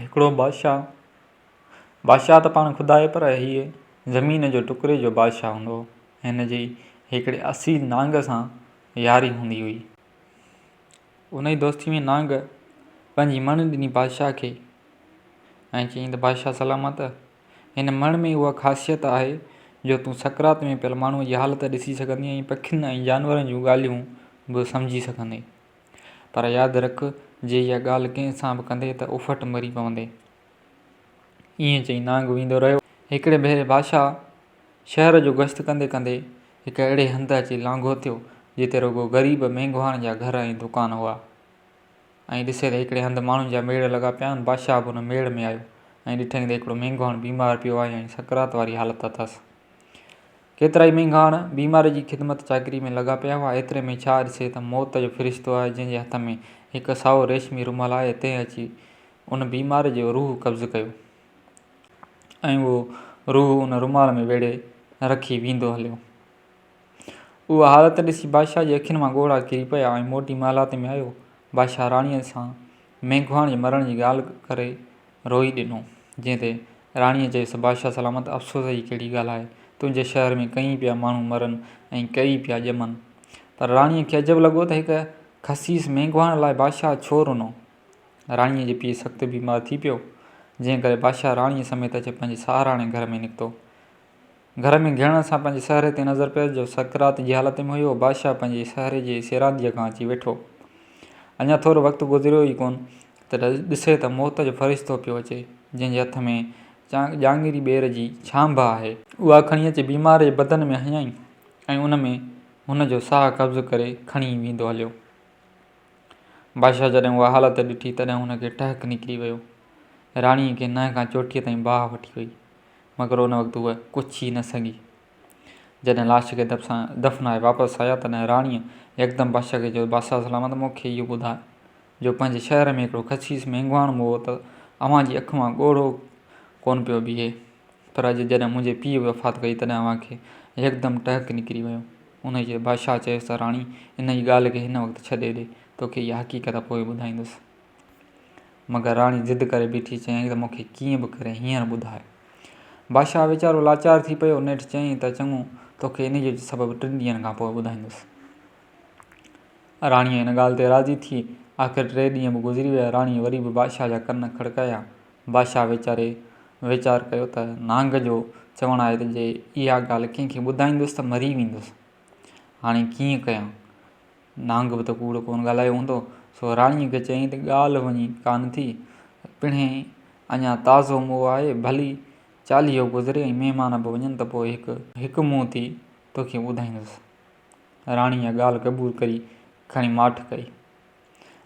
हिकिड़ो बादशाह त पाण ख़ुदा आहे, पर हीअ ज़मीन जो टुकड़े जो बादशाह हूंदो हो। हिन जी हिकिड़े असील नांग सां यारी हूंदी हुई। उन ई दोस्ती में नांग पंहिंजी मण ॾिनी बादशाह खे ऐं चयईं त बादशाह सलामत, हिन मण में उहा ख़ासियत आहे जो तूं सकरात में पियल माण्हूअ जी हालत ॾिसी सघंदी ऐं पखियुनि ऐं जानवरनि जूं ॻाल्हियूं बि सम्झी सघंदे। पर यादि रख, जे इहा ॻाल्हि कंहिं सां बि कंदे त उफट मरी पवंदे। ईअं चई नांग वेंदो रहियो। हिकिड़े भेरे बादशाह शहर जो गश्त कंदे कंदे हिकु अहिड़े हंधि अची लांघो थियो जिते रुगो ग़रीब मेंघवाण जा घर ऐं दुकान हुआ। ऐं ॾिसे त हिकिड़े हंधि माण्हुनि जा मेड़ लॻा पिया आहिनि। बादशाह बि हुन मेड़ में आयो ऐं ॾिठईं त हिकिड़ो मेंघवाण बीमार पियो आहे ऐं सकरात वारी हालत अथसि। केतिरा ई मेंघवाण बीमार जी ख़िदमत चाकरी में लॻा पिया हुआ। एतिरे में छा ॾिसे त मौत जो फ़रिश्तो आहे, जंहिंजे हथ में हिकु साओ रेशमी रुमाल आहे। तंहिं अची उन बीमार जो रूह कब्ज़ कयो ऐं उहो रूह उन रुमाल में वेड़े रखी वेंदो हलियो। उहा हालत ॾिसी बादशाह जी अखियुनि मां ॻोढ़ा किरी पिया ऐं मोटी महिलात में आयो। बादशाह राणीअ सां मेंघवाण जे मरण जी ॻाल्हि करे रोई ॾिनो, जंहिं ते राणीअ चयुसि, बादशाह सलामत, अफ़सोस जी कहिड़ी ॻाल्हि आहे। तुंहिंजे शहर में कई पिया माण्हू मरनि ऐं कई पिया ॼमनि। पर राणीअ खे अजब लॻो त हिकु ख़सीस मेंघवाण लाइ बादशाह छो रुनो। राणीअ जे पीउ सख़्तु बीमार थी पियो, जंहिं करे बादशाह राणीअ समेत अची पंहिंजे सहाराणे घर में निकितो। घर में घिरण सां पंहिंजे सहरे ते नज़र पियो जो सकरात जी हालत में हुयो। बादशाह पंहिंजे सहरे जे सेरांदीअ खां अची वेठो। अञा थोरो वक़्तु गुज़रियो ई कोन त ॾिसे त मौत जो फ़रिश्तो पियो अचे, जंहिंजे हथ में जांगिरी ॿेर जी छांभ आहे। उहा खणी अची बीमार जे बदन में हयईं ऐं उन में हुन जो साहु कब्ज़ करे खणी वेंदो हलियो। बादशाह जॾहिं उहा हालत ॾिठी तॾहिं हुनखे टहक निकिरी वियो। राणीअ खे नंहं खां चोटीअ ताईं बाहि वठी वई, मगर उन वक़्तु उहा कुझु ई न सघी। जॾहिं लाश खे दफ़नाए वापसि आया तॾहिं राणीअ यकदमि बादशाह खे चयो, बादशाह सलामत, मूंखे इहो ॿुधाए जो पंहिंजे शहर में हिकिड़ो ख़सीस मेंघवाण हो त अव्हां जी अखि मां ॻोढ़ो कोन पियो बीहे, पर अॼु जॾहिं मुंहिंजे पीउ वफ़ात कई तॾहिं अव्हां खे यकदमि टहक निकिरी वियो। उन जे बादशाह चयुसि त राणी, इन जी ॻाल्हि खे हिन वक़्तु छॾे ॾे, तोखे इहा हक़ीक़त पोइ ॿुधाईंदुसि। मगर राणी ज़िद करे बीठी, चयईं त मूंखे कीअं बि करे हींअर ॿुधाए। बादशाह वीचारो लाचार थी पियो। नेठि चयईं त चङो, तोखे इन जो सबबु 3 ॾींहंनि खां पोइ ॿुधाईंदुसि। राणीअ हिन ॻाल्हि ते राज़ी थी। आख़िर 3 ॾींहं बि गुज़री विया। राणीअ वरी बि बादशाह जा कन खड़काया। बादशाह वीचार कयो त नांग जो चवणु आहे त जे इहा ॻाल्हि कंहिंखे ॿुधाईंदुसि त मरी वेंदुसि। हाणे कीअं कयां? नांग बि त कूड़ कोन ॻाल्हायो हूंदो। सो राणीअ खे चयईं त ॻाल्हि वञी कान थी, पिणे अञा ताज़ो मुंहुं आहे, भली 40 गुज़रे ऐं महिमान बि वञनि त पोइ हिकु मुंहुं थी तोखे ॿुधाईंदुसि। राणी इहा ॻाल्हि क़बूल करी खणी माठ कई।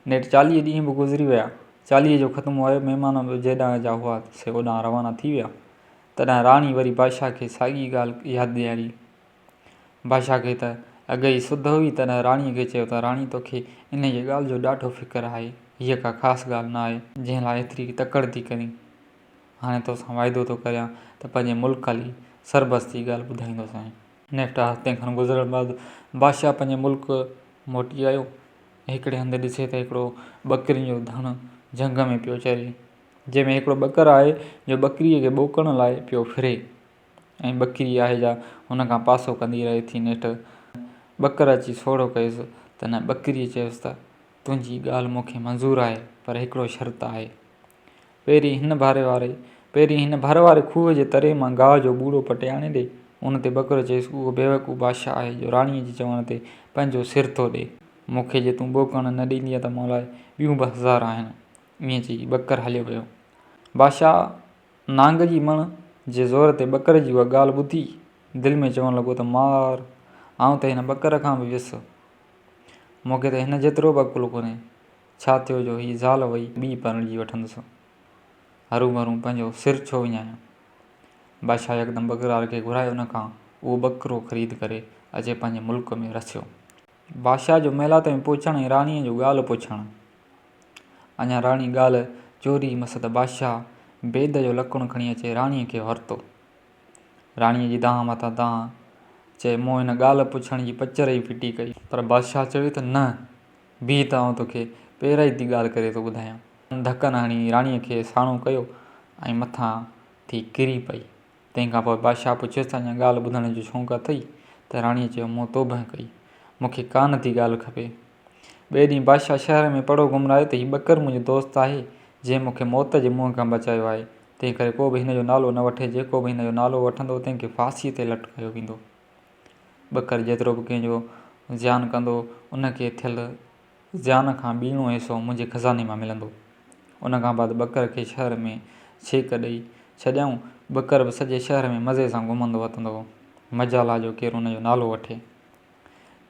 नेठि 40 ॾींहं बि गुज़री विया। 40 जो ख़त्मु हुयो। महिमान बि जेॾां जा हुआ से ओॾां रवाना थी विया। तॾहिं राणी वरी बादशाह खे साॻी ॻाल्हि यादि ॾियारी। बादशाह खे त अॻ ई सुध हुई। तॾहिं राणीअ खे चयो त राणी, तोखे इन जी ॻाल्हि जो ॾाढो फ़िक्रु आहे। हीअ का ख़ासि ॻाल्हि न आहे जंहिं लाइ एतिरी तकड़ि थी करीं। हाणे तोसां वाइदो थो करियां त पंहिंजे मुल्क हली सरबस जी ॻाल्हि ॿुधाईंदोसांइ। नेठि हफ़्ते खनि गुज़रण बाद बादशाह पंहिंजे मुल्क मोटी आयो। हिकिड़े हंधि ॾिसे त हिकिड़ो ॿकरियुनि जो धणु झंग में पियो चरे, जंहिंमें हिकिड़ो ॿकर आहे जो ॿकरीअ खे ॿोकण लाइ पियो फिरे ऐं ॿकरी आहे जा हुन खां पासो कंदी रहे थी। नेठि ॿकर अची सोढ़ो कयुसि त न ॿकरीअ चयुसि त तुंहिंजी ॻाल्हि मूंखे मंज़ूरु आहे, पर हिकिड़ो शर्त आहे। पहिरीं हिन भर वारे खूह जे तरे मां गाह जो ॿूड़ो पटे आणे ॾे। उन ते ॿकरो चयुसि, उहो बेवकूफ़ बादशाह आहे जो राणीअ जे चवण ते पंहिंजो सिर थो ॾे। मूंखे जे तूं ॿोकण न ॾींदीअ त मूं लाइ ॿियूं बि 1000 आहिनि। ईअं चई ॿकर हलियो वियो। बादशाह नांग जी मण जे ज़ोर ते ॿकर जी उहा ॻाल्हि ॿुधी दिलि में चवणु लॻो त मार, आऊं त हिन ॿकर खां बि वियुसि। मूंखे त हिन जेतिरो बि अकुलु कोन्हे। छा थियो जो हीअ ज़ाल वई ॿी परिणिजी वठंदुसि। हरू भरू पंहिंजो सिर छो विञायां। बादशाह यकदमि ॿकरार खे घुरायो, उन खां उहो ॿकरो ख़रीद करे अचे पंहिंजे मुल्क में रसियो। बादशाह जो महिलात में पहुचणु ऐं राणीअ जो ॻाल्हि पुछणु। अञा राणी ॻाल्हि चोरी मस त बादशाह बेद जो लकिणो खणी अचे राणीअ खे वरितो। राणीअ जी दांह मथां दांह चए, मूं हिन ॻाल्हि पुछण जी पचर ई फिटी कई। पर बादशाह चयो त न, बीह त आउं तोखे पहिरां ई थी ॻाल्हि करे थो ॿुधायां। धकन हणी राणीअ खे साणो कयो ऐं मथां थी किरी पई। तंहिंखां पोइ बादशाह पुछियोसि त अञा ॻाल्हि ॿुधण जो शौक़ु अथई? त राणीअ चयो मूं तोबह कई, मूंखे कान थी ॻाल्हि खपे। ॿिए ॾींहुं बादशाह शहर में पड़ो घुमरायो त हीउ ॿकर मुंहिंजो दोस्त आहे जंहिं मूंखे मौत जे मुंहं खां बचायो आहे, तंहिं करे को बि हिन जो नालो न वठे, जेको बि हिन जो नालो वठंदो तंहिंखे फांसीअ ते लटकायो वेंदो। ॿकर जेतिरो बि कंहिंजो ज़ियान कंदो उनखे थियल ज़ियान खां ॿीणो हिसो मुंहिंजे खज़ाने मां मिलंदो। उनखां बाद ॿकर खे शहर में छेक ॾेई छॾियऊं। ॿकर बि सॼे शहर में मज़े सां घुमंदो वतंदो हो, मजाला जो केरु उनजो नालो वठे।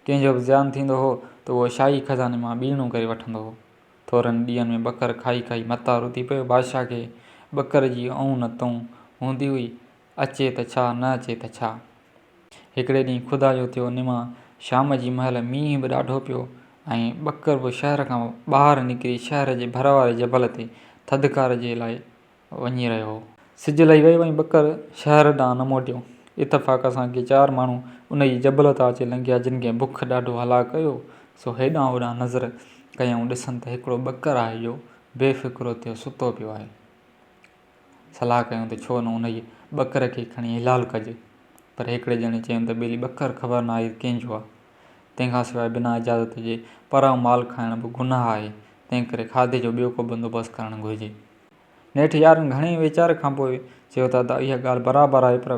कंहिंजो बि ज़ियान थींदो हो त उहो शाही खज़ाने मां ॿीणो करे वठंदो हो। थोरनि ॾींहंनि में ॿकर खाई खाई मता रुती पियो। बादशाह खे ॿकर जी ऐं न तूं हूंदी हुई, अचे त छा न अचे त छा। हिकिड़े ॾींहुं ख़ुदा जो थियो निमा शाम जी महिल मींहुं बि ॾाढो पियो ऐं ॿकर बि शहर खां ॿाहिरि निकिरी शहर जे भर वारे जबल ते थधिकार जे लाइ वञी रहियो हो। सिजु लही वियो ऐं ॿकर शहर ॾांहुं न मोटियो। इतफ़ाक़ सां के 4 माण्हू उन जी जबल तां अची लंघिया जिन खे बुख ॾाढो हलाक कयो। सो हेॾां होॾां नज़र कयऊं, ॾिसनि त हिकिड़ो ॿकर आहे जो बेफ़िक्रो थियो सुतो पियो आहे। सलाह कयूं त छो न उन जी ॿकर खे खणी हिलाल कजे, पर हिकिड़े ॼणे चयऊं त ॿेली ॿकर ख़बर न आहे कंहिंजो आहे। तंहिंखां सवाइ बिना इजाज़त जे पराओ माल खाइण बि गुनाह आहे, तंहिं करे खाधे जो ॿियो को बंदोबस्तु करणु घुरिजे। नेठि यारनि घणे वीचार खां पोइ चयो त इहा ॻाल्हि बराबरि आहे, पर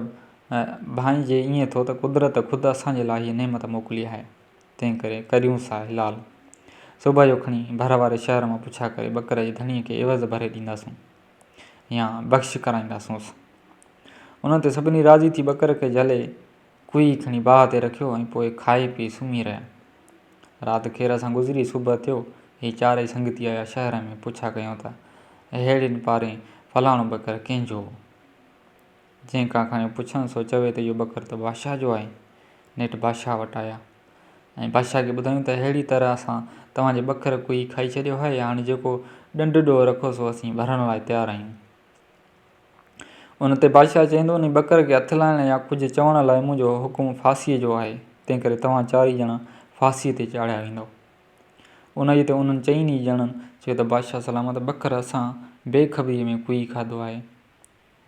भाई जे ईअं थियो त कुदरत ख़ुदि असांजे लाइ हीअ नेमत मोकिली आहे, तंहिं करे करियूं सा हिलाल। सुबुह जो खणी भर वारे शहर मां पुछा करे ॿकर जे धणीअ खे एवज़ भरे ॾींदासूं या बख़्श कराईंदासूंसि। उन ते सभिनी राज़ी थी ॿकर खे झले कुई खणी बाहि ते रखियो ऐं पोइ खाई पी सुम्ही रहिया। राति खेर सां गुज़री, सुबुह थियो। ही 4 संगती आया शहर में, पुछा कयूं त अहिड़िन पारे फलाणो ॿकर कंहिंजो हो। जंहिंखां खणी पुछनि सो चवे त इहो ॿकर त बादशाह जो आहे। नेठि बादशाह वटि आया ऐं बादशाह खे ॿुधायूं त अहिड़ी तरह सां तव्हांजे ॿकर कुई खाई छॾियो आहे, हाणे जेको ॾंडु ॾोह रखो सो असीं भरण लाइ तयारु आहियूं। उन ते बादशाह चवंदो नी ॿकर खे हथु लाइण या कुझु चवण लाइ मुंहिंजो हुकुम फांसीअ जो आहे, तंहिं करे तव्हां 4 ॼणा फांसीअ ते चाढ़िया वेंदव। उन जी त उन्हनि 4 ॼणनि चयो त बादशाह सलामत, ॿकर असां बेख़बरीअ में कुई खाधो आहे।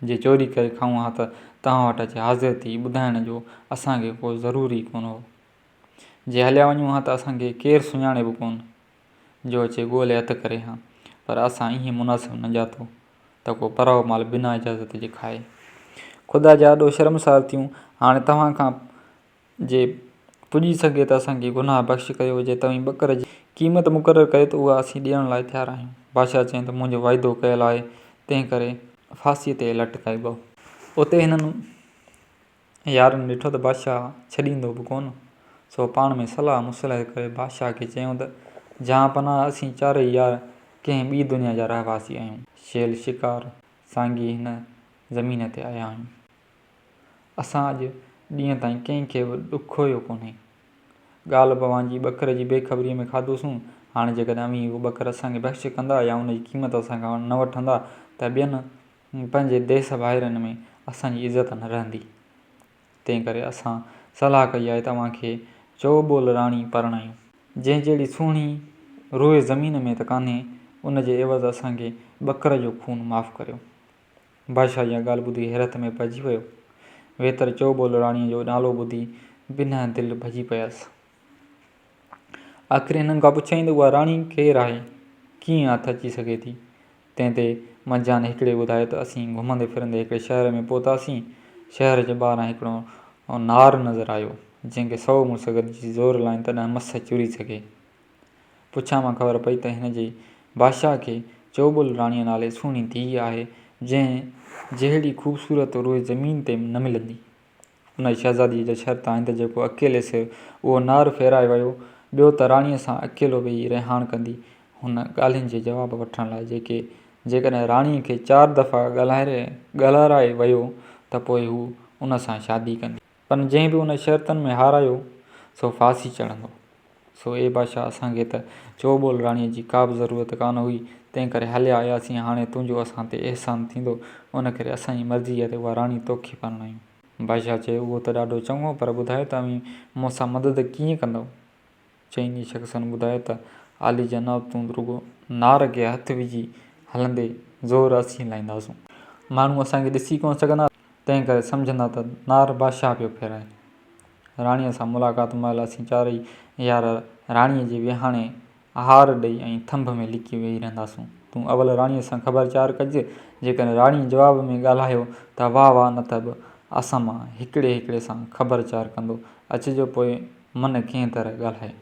जे चोरी करे खाऊं हा त तव्हां वटि अची हाज़िर थी ॿुधाइण जो असांखे को ज़रूरी कोन हो। जे हलिया वञूं हा त असांखे केरु सुञाणे बि कोन जो अचे ॻोल्हे हथु करे हा, पर असां ईअं मुनासिबु न ॼातो त को पराओ माल बिना इजाज़त जे खाए। ख़ुदा जा ॾाढो शर्मसार थियूं। हाणे तव्हां खां जे पुॼी सघे त असांखे गुनाह बख़्श कयो। जे तव्हीं ॿकर जी क़ीमत मुक़ररु कयो त उहा असीं ॾियण लाइ तयारु आहियूं। बादशाह चयईं त मुंहिंजो वाइदो कयलु आहे, तंहिं करे फांसीअ ते लटकाइबो। उते हिननि यारनि ॾिठो त बादशाह छॾींदो बि कोन, सो पाण में सलाह मुसलह करे बादशाह खे चयूं त जहाँ पनाह असीं 4 यार कंहिं ॿी दुनिया जा रहवासी आहियूं, शेल शिकार सांगी हिन ज़मीन ते आया आहियूं। असां अॼु ॾींहं ताईं कंहिंखे बि ॾुखोयो कोन्हे। ॻाल्हि पवांजी ॿकर जी बेख़बरीअ में खाधोसूं। हाणे जेकॾहिं अमीं उहो ॿकर असांखे बख़्श कंदा या उनजी क़ीमत असांखां न वठंदा त ॿियनि पंहिंजे देश भाइरनि में असांजी इज़त न रहंदी। तंहिं करे असां सलाह कई आहे तव्हांखे चोबोल राणी परणायूं, जंहिं जहिड़ी सुहिणी रोए ज़मीन में त कान्हे, उन जे एवज़ असांखे ॿकर जो खून माफ़ु करियो। बादशाह इहा ॻाल्हि ॿुधी हैरत में पइजी वियो। वेतर चोबोल राणीअ जो नालो ॿुधी बिना दिलि भॼी पियसि। आख़िर हिननि खां पुछियईं त उहा राणी केरु आहे, कीअं हथु अची सघे थी। तंहिं ते मंझान हिकिड़े ॿुधायो त असीं घुमंदे फिरंदे हिकिड़े शहर में पहुतासीं। शहर जे ॿाहिरां हिकिड़ो नार नज़र आयो, जंहिंखे 100 मुड़ुस गॾिजी ज़ोर लाइन तॾहिं मस चुरी सघे। पुछा मां ख़बर पई त हिन जे बादशाह खे चोबोल राणीअ नाले सुहिणी धीउ आहे, जंहिं जहिड़ी ख़ूबसूरत रोए ज़मीन ते न मिलंदी। उन शहज़ादीअ जा शर्त आहिनि त जेको अकेले सिर उहो नार फेराए वियो, ॿियो त राणीअ सां अकेलो वेही रिहाण कंदी हुन ॻाल्हियुनि जे जवाब वठण लाइ, जेकॾहिं राणीअ खे 4 दफ़ा ॻाल्हाराए वियो त पोइ हू उन सां शादी कंदी, पर जंहिं बि उन शर्तनि में हारायो सो फांसी चढ़ंदो। सो ए बादशाह, असांखे त चोबोल राणीअ जी का बि ज़रूरत कान हुई, तंहिं करे हलिया आयासीं। हाणे तुंहिंजो असां ते अहसान थींदो, उन करे असांजी मर्ज़ी आहे त उहा राणी तोखे परणायूं। बादशाह चयो उहो त ॾाढो चङो, पर ॿुधायो त मूंसां मदद कीअं कंदव। चइनी शख़्सनि ॿुधायो त आली जनाब, तूं रुगो नार खे हथु विझी हलंदे ज़ोर असीं हलाईंदासूं। माण्हू असांखे ॾिसी कोन सघंदा, तंहिं करे सम्झंदा त नार बादशाह पियो फेराए। राणीअ सां मुलाक़ात महिल असीं चारई यार राणीअ जे विहाणे हार ॾेई ऐं थंभ में लिकी वेही रहंदासूं। तूं अवल राणीअ सां ख़बरचार कजे, जेकॾहिं राणीअ जवाब में ॻाल्हायो त वाह वाह, न त बि असां मां हिकिड़े हिकिड़े सां ख़बरचार कंदो अचिजो, पोइ मन कंहिं तरह ॻाल्हाए।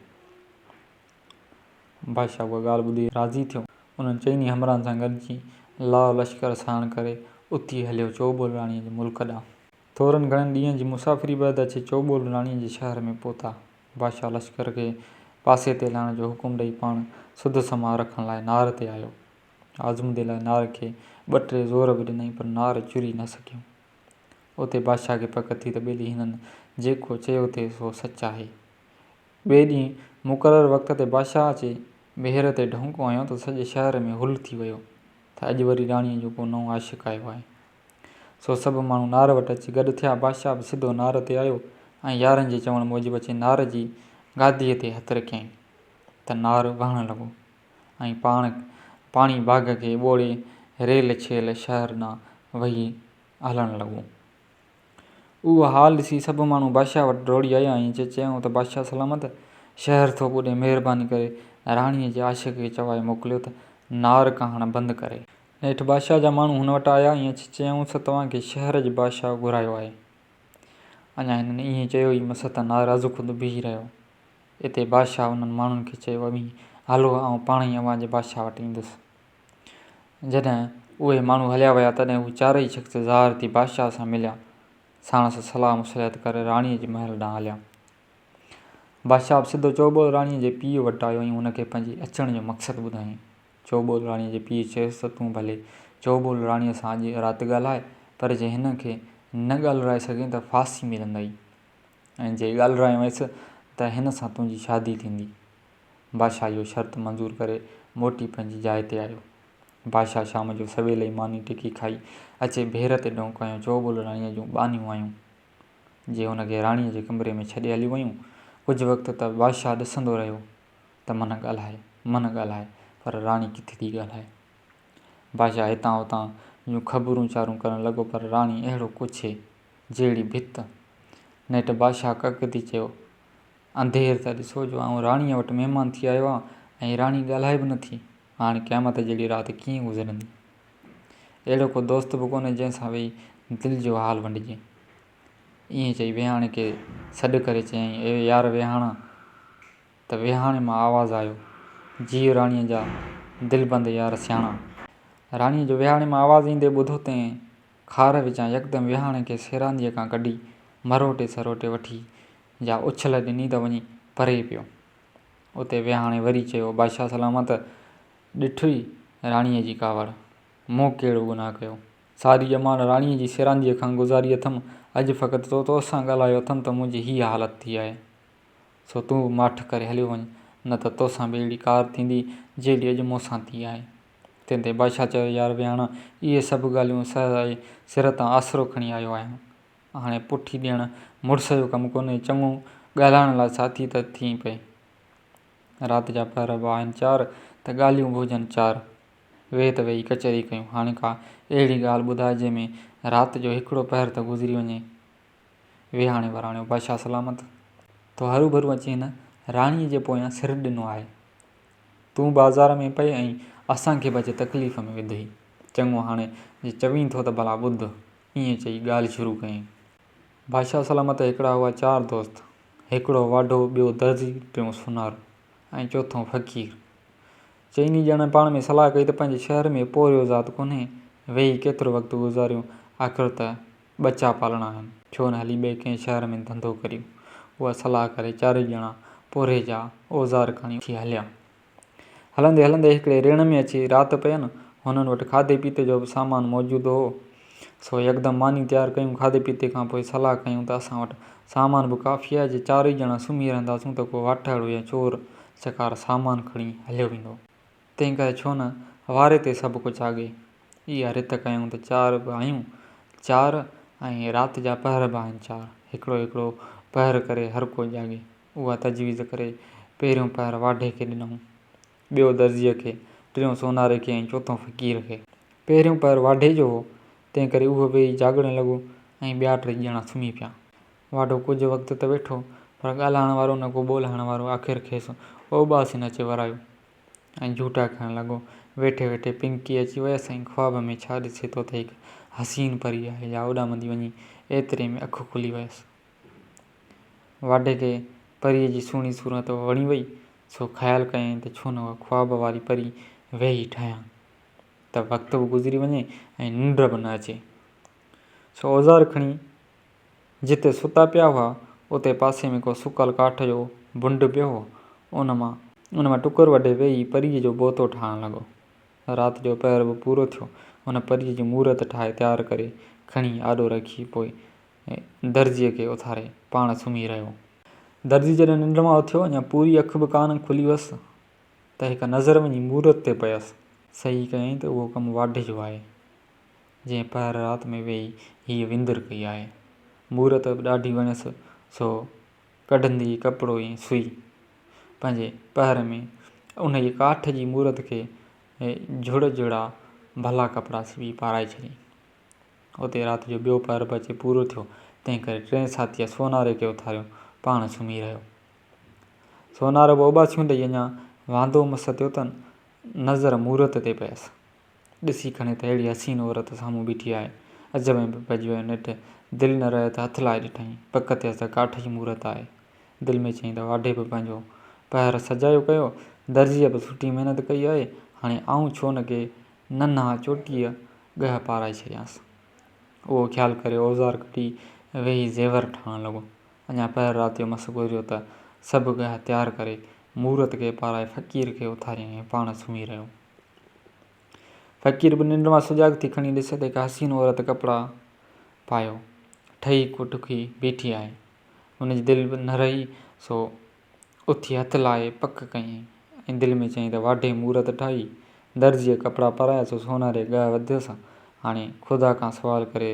बादशाह उहा ॻाल्हि ॿुधी राज़ी थियो। उन्हनि चइनी हमराहनि सां गॾिजी लाउ लश्कर साण करे उथी हलियो चोबोल राणीअ जे मुल्क ॾांहुं। थोरनि घणनि ॾींहंनि जी मुसाफ़िरी बैदि अची चोबोल राणीअ जे शहर में पहुता। बादशाह लश्कर खे पासे ते लाहिण जो हुकुम ॾेई पाण सुध समां रखण लाइ नार ते आयो। आज़मूदे लाइ नार खे 2-3 ज़ोर बि ॾिनई, पर नार चुरी न सघियो। उते बादशाह खे पक थी त ॿिए ॾींहुं हिननि जेको चयो थे सो सच आहे। ॿिए ॾींहुं मुक़ररु वक़्त ते बादशाह अचे ॿेहर ते ढौंको हंयो त सॼे शहर में हुल थी वियो त अॼु वरी राणीअ जो को नओं आशिक़ु आयो आहे। सो सभु माण्हू नार वटि अची गॾु थिया। बादशाह बि सिधो नार ते आयो ऐं यारनि जे चवण मूजिबि अची नार जी गादीअ ते हथु रखियईं त नार वहणु लॻो ऐं पाणी बाग़ खे ॿोड़े रेल छेल शहर ॾांहुं वही हलणु लॻो। उहो हाल ॾिसी सभु माण्हू बादशाह वटि डोड़ी आया ऐं चयूं त बादशाह सलामत, शहर थो ॿुॾे, महिरबानी करे राणीअ जे आशिक़ खे चवाए मोकिलियो त नार कहाण बंदि करे। नेठि बादशाह जा माण्हू हुन वटि आया ऐं अची चयूंसि तव्हांखे शहर जो बादशाह घुरायो आहे। अञा हिननि ईअं चयो ई मस त नार अज़ ख़ुदि बीह रहियो। इते बादशाह उन्हनि माण्हुनि खे चयो, अमी हलो, आउं पाण ई अव्हां जे बादशाह वटि ईंदुसि। जॾहिं उहे माण्हू हलिया विया तॾहिं उहे चारई शख़्स ज़ाहिर थी बादशाह सां मिलिया, साणसि सलाह मुसलहत करे राणीअ जे महल ॾांहुं हलिया। बादशाह बि सिधो चोबोल राणीअ जे पीउ वटि आयो ऐं हुनखे पंहिंजे अचण जो मक़सदु ॿुधायईं। चोबोल राणीअ जे पीउ चयुसि त तूं भले चोबोल राणीअ सां अॼु राति ॻाल्हाए, पर जे हिन खे न ॻाल्हाए सघे त फांसी मिलंदई, ऐं जे ॻाल्हाए वयसि त हिन सां तुंहिंजी शादी थींदी। बादशाह इहो शर्त मंज़ूर करे मोटी पंहिंजी जाइ ते आयो। बादशाह शाम जो सवेल ई मानी टिकी खाई अचे ॿेहर ते ढौंको हंयो। चोबोल राणीअ जूं ॿानियूं आयूं जे हुनखे राणीअ जे कमरे में छॾे हली वयूं। कुझु वक़्तु त बादशाह ॾिसंदो रहियो त मन ॻाल्हाए, पर राणी किथे थी ॻाल्हाए। बादशाह हितां हुतां जूं ख़बरूं चारूं करणु लॻो, पर राणी अहिड़ो कुछे जहिड़ी भित। नेठि बादशाह कक थी चयो, अंधेर त ॾिसो जो आउं राणीअ वटि महिमान थी आयो आहियां ऐं राणी ॻाल्हाए बि नथी। हाणे क़यामत जहिड़ी राति कीअं गुज़रंदी। अहिड़ो को दोस्त बि कोन्हे जंहिंसां वेही दिलि जो हाल वंडिजे। ईअं चई विहाणे खे सॾु करे चयईं, ए यार विहाणा। त विहाणे मां आवाज़ु आयो, जीउ राणीअ जा दिलबंद यार सियाणा। राणीअ जो विहाणे मां आवाज़ु ईंदे ॿुधो तंहिं खार विचां यकदमि विहाणे खे सेरांदीअ खां कढी मरोटे सरोटे वठी जा उछल ॾिनी त वञी परे पियो। उते विहाणे वरी चयो, बादशाह सलामत, ॾिठुई राणीअ जी कावड़, मूं कहिड़ो गुनाह कयो। सारी ॼमान राणीअ जी सेरांदीअ खां गुज़ारी अथमि। अॼु फ़क़ति तोसां ॻाल्हायो अथमि त मुंहिंजी हीअ हालत थी आहे। सो तूं माठ करे हलियो वञ, न त तोसां बि अहिड़ी कार थींदी जहिड़ी अॼु मूंसां थी आहे। तंहिं ते बादशाह चयो, यार विहाणा, इहे सभु ॻाल्हियूं सदाई सिर तां आसिरो खणी आयो आहियां। हाणे पुठी ॾियणु मुड़ुस जो कमु कोन्हे, चङो ॻाल्हाइण लाइ साथी त थी पए। राति जा पहर बि आहिनि 4 त ॻाल्हियूं बि हुजनि 4। वेह त वेही कचहरी कयूं। हाणे का अहिड़ी ॻाल्हि ॿुधाए जंहिंमें राति जो हिकिड़ो पहर त गुज़री वञे। विहाणे वराणियो, बादशाह सलामत, तो हरू भरू अची हिन राणीअ जे पोयां सिर ॾिनो आहे। तूं बाज़ार में पए ऐं असांखे बि अॼु तकलीफ़ में विधई। चङो, हाणे जे चवीं थो त भला ॿुध। ईअं चई ॻाल्हि शुरू कयईं। बादशाह सलामत हिकिड़ा हुआ 4 दोस्त। हिकिड़ो वाढो, ॿियो दर्जी, टियों सुनार ऐं चोथों फ़क़ीर। चइनी ॼणनि पाण में सलाह कई त पंहिंजे शहर में पोरियो ज़ात कोन्हे, वेही केतिरो वक़्तु गुज़ारियूं, आख़िर त बचा पालणा आहिनि, छो न हली ॿिए कंहिं शहर में धंधो करियूं। उहा सलाह करे 4 ॼणा पोरे जा औज़ार खणी उथी हलिया। हलंदे हलंदे हिकिड़े ऋण में अची राति पयनि। हुननि वटि खाधे पीते जो बि सामान मौजूदु हो। सो यकदमि मानी तयारु कयूं। खाधे पीते खां पोइ सलाह कयूं त असां वटि सामान बि काफ़ी आहे। जे 4 ई ॼणा सुम्ही रहंदासूं त को वाठड़ या चोर चकार सामान खणी हलियो वेंदो। तंहिं करे छो न वारे ते सभु कुझु आगे। इहा रित कयूं त 4 बि आहियूं 4 ऐं राति जा पहर बि आहिनि 4। हिकिड़ो हिकिड़ो पहर करे हर को जाॻे। उहा तजवीज़ करे पहिरियों पहर वाढे खे ॾिनऊं, ॿियो दर्जीअ खे टियों सोनारे खे ऐं चोथों फ़क़ीर खे। पहिरियों पैर वाढे जो हो, तंहिं करे उहो वेही जाॻण लॻो ऐं ॿिया टे ॼणा सुम्ही पिया। वाढो कुझु वक़्तु त वेठो, पर ॻाल्हाइण वारो न को ॿोल्हाइण वारो आख़िर खेसि उबासी न अचे वरायो ऐं झूठा खाइण लॻो। वेठे वेठे पिंकी अची वियसि ऐं ख़्वाब में छा ॾिसे थो त हिकु हसीन परी आहे या ओॾामंदी वञी एतिरे में अखि खुली वियसि। वाढे खे परीअ जी सुहिणी सूरत वणी वई, सो ख़्यालु कयईं त छो न उहा ख़्वाब वारी परी वेही ठाहियां त वक़्तु बि गुज़री वञे ऐं निंड बि न अचे। सो औज़ार खणी जिते सुता पिया हुआ उते पासे में को सुकल काठ जो बुंड पियो हो, उन मां टुकुर वढे वेही परीअ जो बोतो ठाहिणु लॻो। राति जो पैर बि पूरो थियो, हुन परीअ जी मूरत ठाहे तयारु करे खणी आॾो रखी पोइ दर्जीअ खे उथारे पाण सुम्ही रहियो। दर्जी जॾहिं निंड मां उथियो, अञा पूरी अखि बि कान खुली हुअसि त हिकु नज़र वञी मूरत ते पयसि। सही कयईं त उहो कमु वाढे जो आहे, जंहिं पहिर राति में वेही हीअ विंदर कई आहे। मूरत बि ॾाढी वणियसि, सो कढंदी कपिड़ो ऐं सुई पंहिंजे पहिर में उन जी काठ जी मूरत खे झुड़ झुड़ा भला कपिड़ा सिबी पाराए छॾियईं। उते राति जो ॿियो पैर बि अचे पूरो थियो, तंहिं करे टे साथीअ सोनारे खे उथारियो, पाण सुम्ही रहियो। सोनारो बि उबासियूं ॾेई अञा वांदो मस थियो त नज़र मूरत ते पयसि। ॾिसी खणे त अहिड़ी हसीन औरत साम्हूं बीठी आहे, अजब में पइजी वियो। नेठि दिलि न रहे त हथु लाइ ॾिठईं, पक थियसि त काठ जी मूरत आहे। दिलि में चईं त वाढे बि पंहिंजो पैर सजायो कयो, दर्जीअ बि सुठी महिनत कई आहे, हाणे आऊं छो न के नन्हा चोटीअ ॻह पाराए छॾियांसि। उहो ख़्यालु करे औज़ार कढी वेही ज़ेवर ठाहिणु लॻो। अञा पहिर राति जो मस गुज़रियो त सभु ॻह तयारु करे मूरत खे पाराए फ़क़ीर खे उथारियईं ऐं पाण सुम्ही रहियो। फ़क़ीर बि निंड मां सुजाॻ थी खणी ॾिसे त हिकु हसीन औरत कपिड़ा पायो ठही कुटुकी बीठी आहे। हुनजी दिलि बि न रही, सो उथी हथु लाहे पक कयईं ऐं दिलि में चईं त वाढे मूरत ठाही, दर्जीअ कपिड़ा पारायसि, सोनारे ॻह वधियसि, हाणे ख़ुदा खां सुवालु करे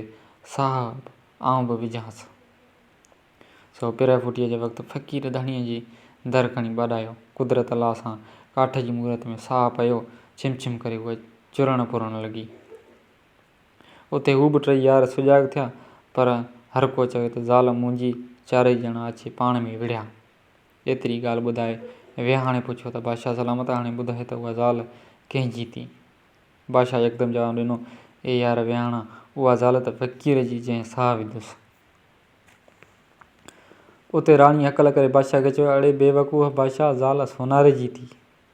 साहब आऊं बि विझांसि। सो पिर फुटीअ जे वक़्तु फ़क़ीर धणीअ जी दर खणी ॿाॾायो। कुदरत अलाह सां काठ जी मूरत में साहु पियो, छिम करे उहा चुरण पुरण लॻी। उते हू बि टई यार सुजाॻ थिया, पर हर को चवे त ज़ाल मुंहिंजी चारई ॼणा अची पाण में विढ़िया। एतिरी ॻाल्हि ॿुधाए विहाणे पुछियो त बादशाह सलामत, हाणे ॿुधाए त उहा ज़ाल कंहिंजी थी? बादशाह यकदमि जवाबु ॾिनो, ए यार विहाणा, उहा ज़ाल त फ़क़ीर जी जंहिं साहु विधुसि। उते राणी हकल करे बादशाह खे चयो, अड़े बेवकूफ़ बादशाह, ज़ाल सोनारे जी थी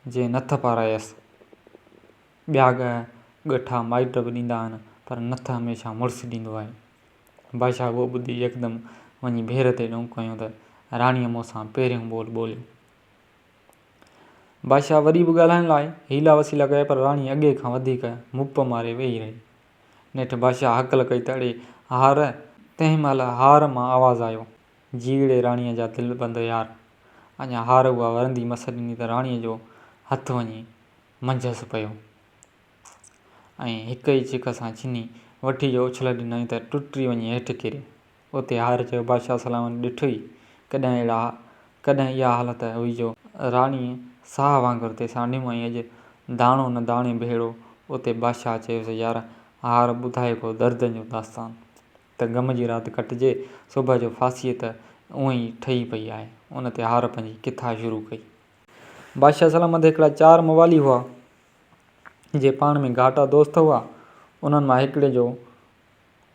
जंहिं नथ पारायसि। ॿिया ॻठा माइट बि ॾींदा आहिनि, पर नथ हमेशह मुड़ुसु ॾींदो आहे। बादशाह उहो ॿुधी यकदमि वञी भेर ते ॾोंक कयो त राणीअ मूंसां पहिरियों ॿोल ॿोलियो। बादशाह वरी बि ॻाल्हाइण लाइ हीला वसीला कया, पर राणी अॻे खां वधीक मुप मारे वेही रही। नेठि बादशाह हकल कई त अड़े हार। तंहिं महिल हार मां आवाज़ु आयो, जीड़े राणीअ जा दिलि बंदि यार। अञा हार उहा वरंदी मस ॾिनी त राणीअ जो हथु वञी मंझसि पियो ऐं हिक ई चिक सां छिनी वठी जो उछल ॾिनई त टुटी वञी हेठि किरे। उते हार चयो, बादशाह सलामत ॾिठो ई कॾहिं इहा हालत हुई जो राणी साह वांगुरु ते साणियूं ऐं अॼु दाणो न दाणे भेड़ो। उते बादशाह चयोसि, यार हार ॿुधाए को दर्द जो दास्तान त ग़म जी राति कटिजे, सुबुह जो फांसीअ त उअं ई ठही पई आहे। उन ते हार पंहिंजी किथा शुरू कई। बादशाह सलामत हिकिड़ा 4 मवाली हुआ जे पाण में घाटा दोस्त हुआ। उन्हनि मां हिकिड़े जो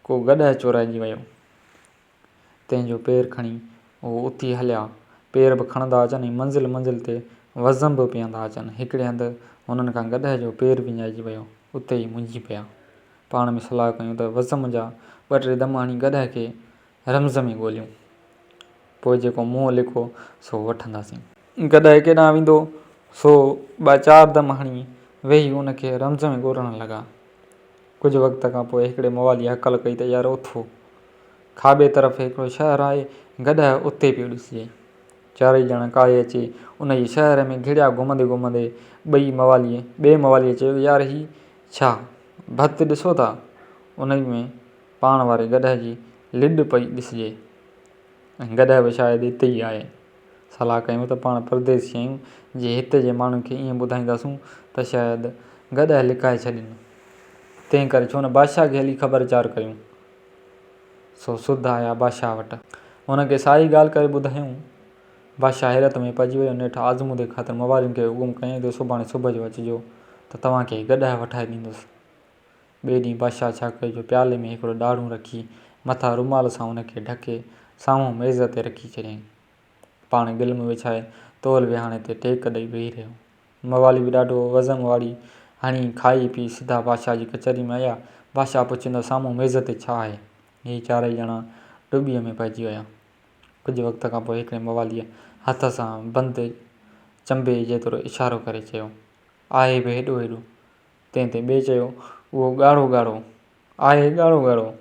को गॾह चोराइजी वियो, तंहिंजो पेर खणी उहो उथी हलिया। पेर बि खणंदा अचनि ऐं मंज़िल ते वज़म बि पीअंदा अचनि। हिकिड़े हंधि हुननि खां गॾह जो पेर विञाइजी वियो, उते ई मुंझी पिया। पाण में सलाह कयूं त वज़म जा 2-3 दम हणी गॾह खे रम्ज़ में ॻोल्हियूं, पोइ जेको मुंहुं लिखो सो वठंदासीं। गॾह केॾांहुं वेंदो सो 2-4 दम हणी वेही उनखे रम्ज़ में ॻोल्हण लॻा। कुझु वक़्त खां पोइ हिकिड़े मवाली हकल कई त यार उथो, खाॿे तरफ़ हिकिड़ो शहरु आहे, गॾह उते पियो ॾिसिजे। 4 ॼणा काहे अची उन जी शहर में घिड़िया घुमंदे ॿिए मवालीअ चयो, यार ही छा भत ॾिसो था? उन में पाण वारे गॾह जी लिॾ पई ॾिसिजे ऐं गॾह बि शायदि हिते ई आहे। सलाह कयूं त पाण परदेसी आहियूं, जे हिते जे माण्हुनि खे ईअं ॿुधाईंदासूं त शायदि गॾु लिकाए छॾिन। तंहिं करे छो न बादशाह खे हली ख़बरचार कयूं। सो सुध आया बादशाह वटि, हुनखे सारी ॻाल्हि करे ॿुधायूं। बादशाह हैरत में पइजी वियो। नेठि आज़मूदे ख़ातिर मवालियुनि खे हुकुम कयईं त सुभाणे सुबुह जो अचिजो त तव्हांखे गॾु वठाए ॾींदुसि। ॿिए ॾींहुं बादशाह छा कयो, प्याले में हिकिड़ो ॾाढ़ूं रखी मथां रुमाल सां हुनखे ढके साम्हूं मेज़ ते रखी छॾियईं। पाण गिलम विछाए तोल विहाणे ते टेक ॾेई वेही रहियो। मवाली बि ॾाढो वज़न वारी हणी खाई पी सिधा बादशाह जी कचहरी में आया। बादशाह पुछंदो, साम्हूं मेज़ ते छा आहे? इहे चारई ॼणा डुॿीअ में पइजी विया। कुझु वक़्त खां पोइ हिकिड़े मवालीअ हथ सां बंदि चंबे जेतिरो इशारो करे चयो, आहे बि हेॾो हेॾो। तंहिं ते ॿिए चयो, उहो ॻाढ़ो ॻाढ़ो आहे, ॻाढ़ो ॻाढ़ो।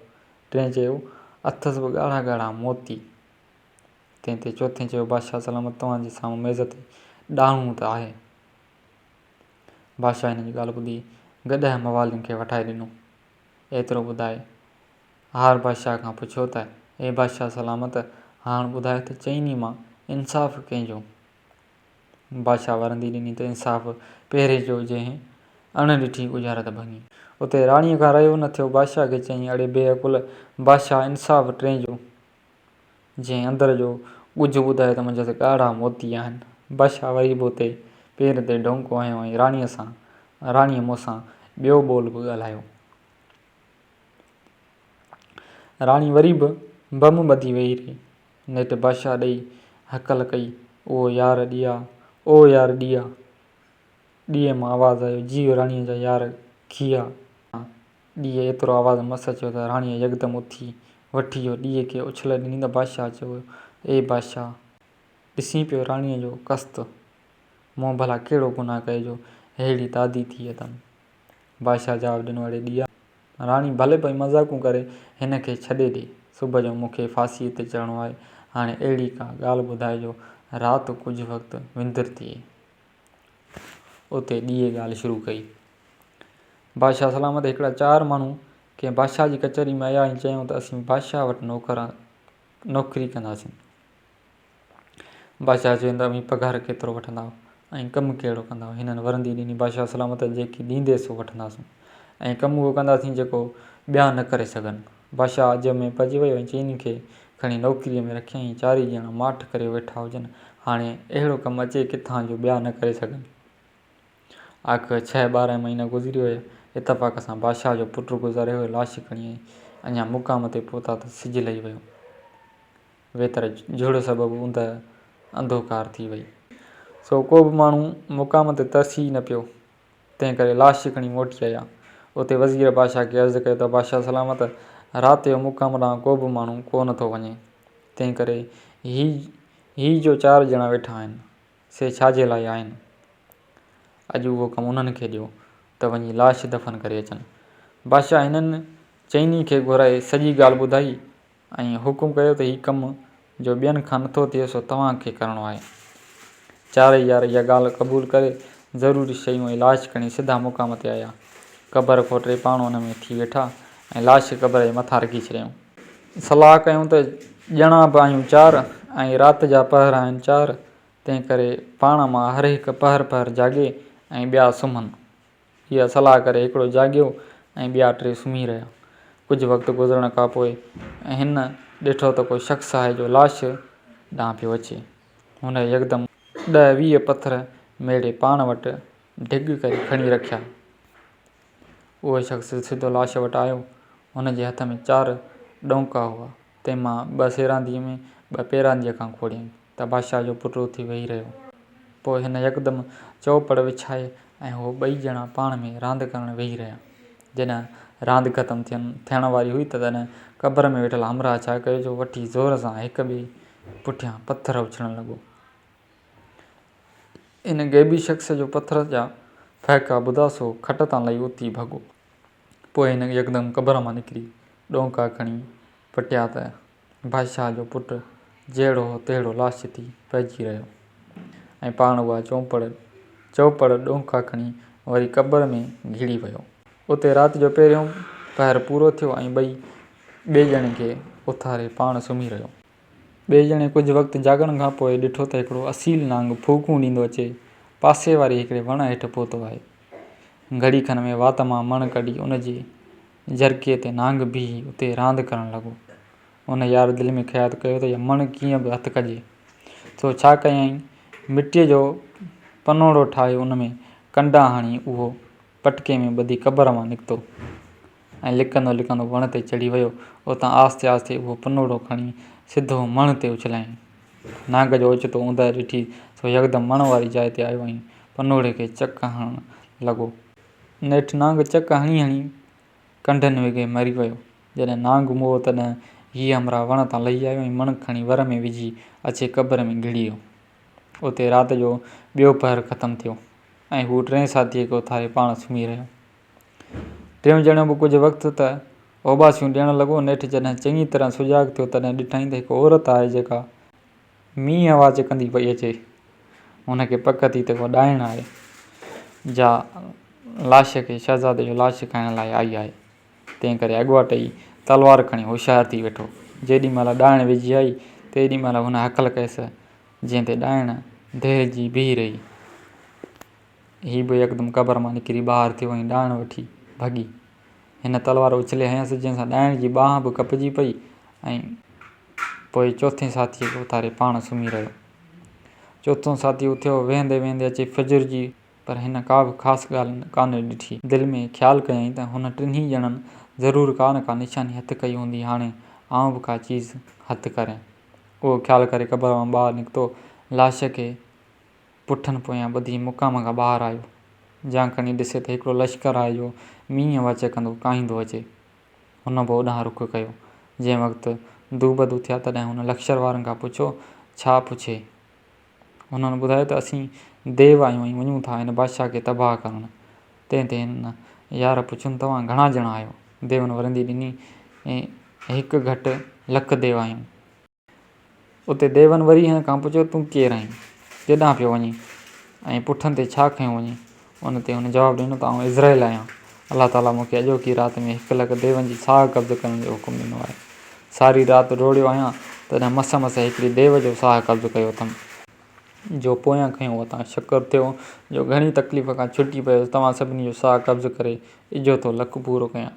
टिएं चयो, अथसि बि ॻाढ़ा ॻाढ़ा मोती। तंहिं ते चोथें चयो, बादशाह सलामत, तव्हांजे साम्हूं मेज़ ते ॾाढ़ूं त आहे। बादशाह हिन जी ॻाल्हि ॿुधी गॾु मवालियुनि खे वठाए ॾिनो। एतिरो ॿुधाए हार बादशाह खां पुछियो त, हे बादशाह सलामत, हाणे ॿुधाए त चईनी मां इंसाफ़ कंहिंजो? बादशाह वरंदी ॾिनी त इंसाफ़ पहिरें जो, जंहिं अणॾिठी उजारत भङी। उते राणीअ खां रहियो न थियो। बादशाह खे चयईं, अड़े बेअकुल बादशाह, इंसाफ़ टें जो, जंहिं अंदरि जो ॻुझ ॿुधायो त मुंहिंजा त ॻाढ़ा मोती आहिनि। बादशाह वरी बि उते पेर ते डोंको हयो ऐं राणीअ मूंसां ॿियो ॿोल बि ॻाल्हायो। राणी वरी बि बम ॿधी वेही रही। नेठि बादशाह ॾेई हकल कई, ओ यार ॾिया, ओ यार ॾिया। ॾीए मां आवाज़ु आयो, जीउ राणीअ जा यार खीया। ॾीए एतिरो आवाज़ु मस अचियो त राणीअ यकदमि उथी वठी वियो। ॾीए खे उछल ॾिनी त बादशाह चयो, ए बादशाह, ॾिसी पियो राणीअ जो कस्तु, मूं भला कहिड़ो गुनाह कयो जो अहिड़ी तादी थी अथमि? बादशाह जवाबु ॾिनो, अड़े ॾिया, राणी भले पई मज़ाक़ूं करे, हिन खे छॾे ॾे। सुबुह जो मूंखे फांसीअ ते चढ़णो आहे। हाणे अहिड़ी का ॻाल्हि ॿुधाए जो राति कुझु वक़्तु विंदर थिए। उते ॾीए ॻाल्हि शुरू कई। बादशाह सलामत, हिकिड़ा 4 माण्हू कंहिं बादशाह जी कचहरी में आया ऐं चयूं त असीं बादशाह वटि नौकरी कंदासीं। बादशाह चयो, तव्हीं पघार केतिरो वठंदा ऐं कमु कहिड़ो कंदा? हिननि वरंदी ॾिनी, बादशाह सलामत, जेकी ॾींदे सो वठंदासीं, ऐं कमु उहो कंदासीं जेको ॿिया न करे सघनि। बादशाह अज में पइजी वियो ऐं चइनी खे खणी नौकरीअ में रखियईं। 4 ॼणा माठ करे वेठा हुजनि, हाणे अहिड़ो कमु अचे किथां जो ॿिया न करे सघनि। आख़िर 6-12 महीना गुज़री विया। इतफ़ाक़ सां बादशाह जो पुटु गुज़ारे वियो। लाश खणी अञा मुक़ाम ते पहुता त सिजु लही वियो। वेतर झुड़ सबबु ऊंद अंधोकार थी वई। सो को बि माण्हू मुक़ाम ते तरसी न पियो। तंहिं करे लाश खणी मोटी आया। उते वज़ीर बादशाह खे अर्ज़ु कयो त बादशाह सलामत, राति जो मुक़ाम ॾांहुं को बि माण्हू कोन थो वञे। तंहिं करे ही जो 4 ॼणा वेठा आहिनि, से छाजे लाइ आहिनि? अॼु उहो कमु उन्हनि खे ॾियो त वञी लाश दफ़न करे अचनि। बादशाह हिननि चइनी खे घुराए सॼी ॻाल्हि ॿुधाई ऐं हुकुम कयो त हीउ कमु जो ॿियनि खां नथो थिए सो तव्हांखे करिणो आहे। 4 यार इहा ॻाल्हि क़बूल करे ज़रूरी शयूं ऐं लाश खणी सिधा मुक़ाम ते आया। क़बर खोटे पाण हुन में थी वेठा ऐं लाश क़बर जे मथां रखी छॾियऊं। सलाह कयूं त ॼणा बि आहियूं 4 ऐं राति जा पहर आहिनि 4। तंहिं करे पाण मां हर हिकु पहर जाॻे ऐं ॿिया सुम्हनि। इहा सलाह करे हिकिड़ो जाॻियो ऐं ॿिया 3 सुम्ही रहिया। कुझु वक़्तु गुज़रण खां पोइ हिन ॾिठो त कोई शख़्स आहे जो लाश ॾांहुं पियो अचे। हुन यकदमि 10-20 पथर मेड़े पाण वटि ढिग करे खणी रखिया। उहो शख़्स सिधो लाश वटि आयो। हुन जे हथ में 4 डोंका हुआ। तंहिंमां 2 सेरांदीअ में 2 पेरांदीअ खां खोड़ियईं त बादशाह जो पुटु उथी वेही रहियो। पोइ हिन यकदमि चौपड़ विछाए ऐं उहो 2 ॼणा पाण में रांदि करणु वेही रहिया। जॾहिं रांदि ख़तमु थियण वारी हुई त तॾहिं क़बर में वेठल हमराह छा कयो जो वठी ज़ोर सां हिक ॿिए पुठियां पथर उछलणु लॻो। इन ग़ैबी शख़्स जो पथर जा फहिका ॿुधा सो खट तां लही उथी भॻो। पोइ हिन यकदमि क़बर मां निकिरी डोंका खणी पटिया त बादशाह जो पुटु जहिड़ो हो तहिड़ो लाश थी पइजी रहियो ऐं पाण उहा चौपड़ डोंका खणी वरी क़बर में घिड़ी वियो। उते राति जो पहिरियों पहर पूरो थियो ऐं ॿिए ॼणे खे उथारे पाण सुम्ही रहियो। ॿिए ॼणे कुझु वक़्तु जाॻण खां पोइ ॾिठो त हिकिड़ो असील नांग फूकूं ॾींदो अचे पासे वारे हिकिड़े वण हेठि पहुतो आहे। घड़ी खन में वात मां मण कढी उन जे झरकीअ ते नांग बीही उते रांदि करणु लॻो। उन यार दिलि में ख़्यालु कयो त इहा मण कीअं बि हथु कजे। सो छा कयईं, मिटीअ जो पनोड़ो ठाहे उन में कंडा हणी उहो पटके में ॿधी क़बर मां निकितो ऐं लिकंदो लिकंदो वण ते चढ़ी वियो। उतां आस्ते आस्ते उहो पनोड़ो खणी सिधो मण ते उछलायईं। नांग जो ओचितो ऊंदहि ॾिठी सो यकदमि मण वारी जाइ ते आयो ऐं पनोड़े खे चक हणणु लॻो। नेठि नांग चक हणी हणी कंढनि वेगे मरी वियो। जॾहिं नांग मुओ तॾहिं हीअ हमरा वण तां लही आयो ऐं मण खणी वर में विझी अचे क़बर में घिड़ी वियो। उते राति जो ॿियो पहर ख़तमु थियो ऐं हू टें साथीअ खे उथारे पाण सुम्ही रहियो। टियों ॼणो बि कुझु वक़्तु त ओबासियूं ॾियणु लॻो। नेठि जॾहिं चङी तरह सुजाॻ थियो तॾहिं ॾिठईं त हिकु औरत आहे जेका मींहुं आवाज़ कंदी पई अचे। हुनखे पक थी त उहा ॾाइण आहे जा लाश खे शहज़ादे जो लाश खाइण लाइ आई आहे। तंहिं करे अॻुवा टई तलवार खणी होशियारु थी वेठो। जेॾी महिल ॾाइण विझी आई तेॾी महिल हुन हकल कयसि जंहिं ते ॾाइण दहिजी बीही रही। हीउ बि यकदमि क़बर मां निकिरी ॿाहिरि थियो ऐं ॾाइण वठी भॻी। हिन तलवार उछले हयसि जंहिंसां ॾाइण जी बांह बि कपजी पई ऐं पोइ चोथे साथीअ खे उथारे पाण सुम्ही रहियो। चोथों साथी उथियो, वेहंदे वेहंदे अची फजर जी, पर हिन का बि ख़ासि ॻाल्हि कान ॾिठी। दिलि में ख़्यालु कयईं त हुन टिन्ही ॼणनि ज़रूरु का न का निशानी हथु कई हूंदी, हाणे आउं बि का चीज़ हथु करियां। उहो ख़्यालु करे क़बर मां ॿाहिरि निकितो। लाश खे पुठनि पोयां ॿधी मुक़ाम खां ॿाहिरि आयो। जां खणी ॾिसे त हिकिड़ो लश्कर आहे जो मींहुं आवाज़ कंदो काईंदो अचे। हुन बि ओॾांहुं रुख़ कयो। जंहिं वक़्तु दूबदू थिया तॾहिं हुन लश्कर वारनि खां पुछो, छा पुछे? हुननि ॿुधायो त असीं देव आहियूं ऐं वञूं था हिन बादशाह खे तबाह करणु। तंहिं ते हिन यार पुछियुनि, तव्हां घणा ॼणा आहियो? देवनि वरंदी ॾिनी ऐं हिकु घटि लख देव आहियूं। उते देवनि वरी हिन खां पुछियो, तूं केरु आहीं, केॾांहुं पियो वञे ऐं पुठनि ते छा खयों वञे? उन ते हुन जवाबु ॾिनो त आउं इज़राइल आहियां। अलाह ताला मूंखे अॼोकी राति में 1 लख देवनि जी साह कब्ज़ करण जो हुकुम ॾिनो आहे। सारी राति डोड़ियो आहियां तॾहिं मस हिकिड़ी देव जो साह कब्ज़ कयो अथमि जो पोयां खयों। उतां शुक्र थियो जो घणी तकलीफ़ खां छुटी पियो। तव्हां सभिनी जो साह कब्ज़ करे इजो थो लख पूरो कयां।